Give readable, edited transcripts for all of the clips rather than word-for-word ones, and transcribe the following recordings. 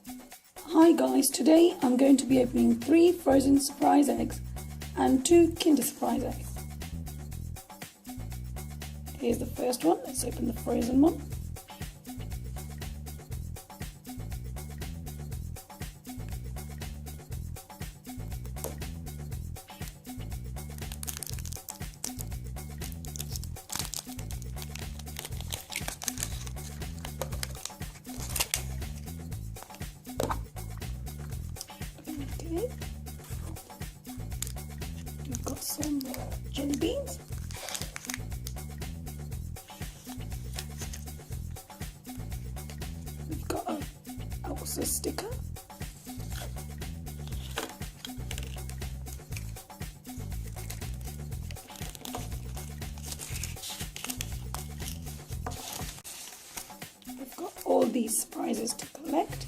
Hi guys, today I'm going to be opening 3 frozen surprise eggs and 2 Kinder surprise eggs. Here's the first one. Let's open the frozen one. Okay. We've got some jelly beans. We've got a Elsa sticker. We've got all these prizes to collect.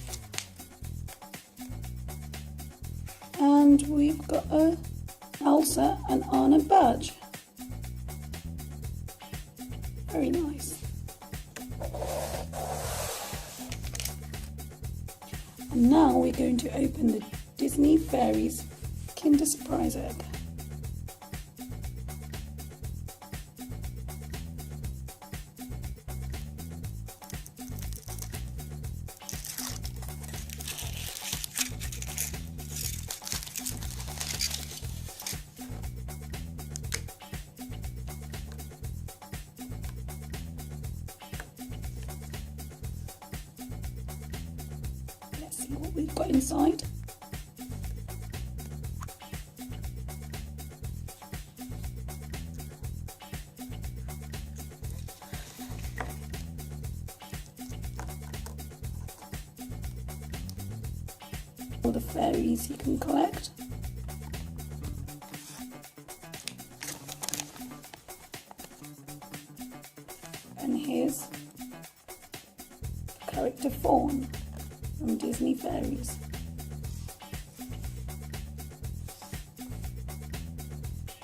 And we've got a Elsa and Anna badge. Very nice. And now we're going to open the Disney Fairies Kinder Surprise Egg. Let's see what we've got inside. All the fairies you can collect. And here's the character Fawn from Disney Fairies.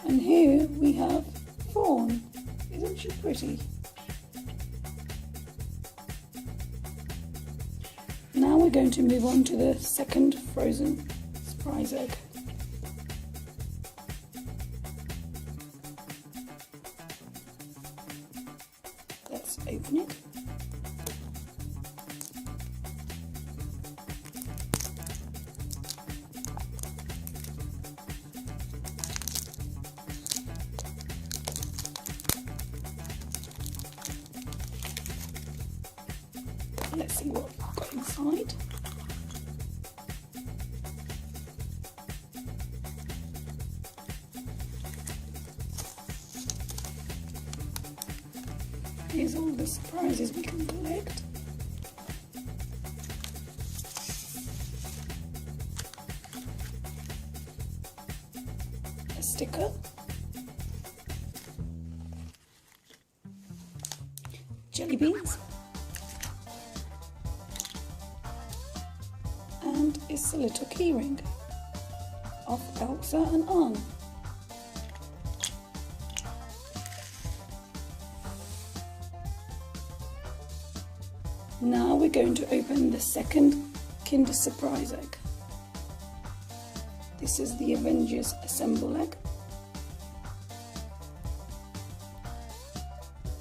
And here we have Fawn. Isn't she pretty? Now we're going to move on to the second frozen surprise egg. Let's open it. Let's see what we've got inside. Here's all the surprises we can collect. A sticker. Jelly beans. And it's a little keyring of Elsa and Anna. Now we're going to open the second Kinder surprise egg. This is the Avengers assemble egg.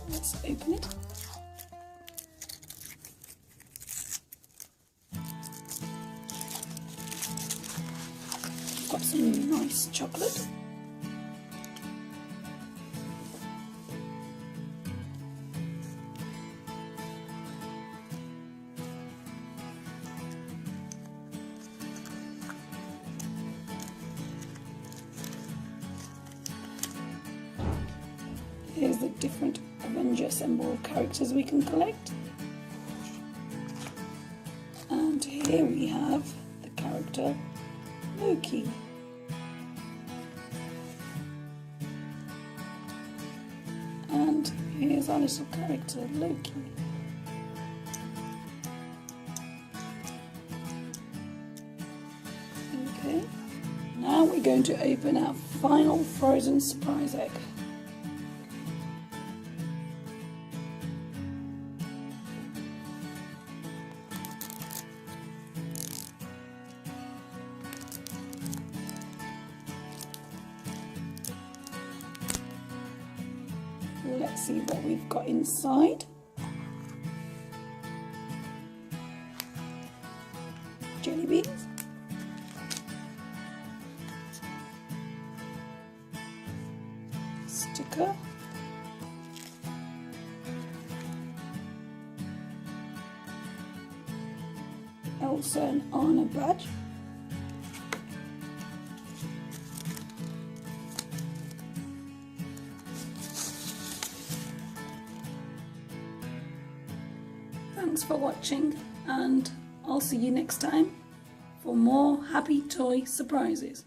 Let's open it. Got some nice chocolate. Here's the different Avenger assemble characters we can collect. And here we have the character Loki. And here's our little character Loki. Okay, now we're going to open our final frozen surprise egg. Let's see what we've got inside. Jelly beans. Sticker. Elsa and Anna badge. Thanks for watching, and I'll see you next time for more happy toy surprises.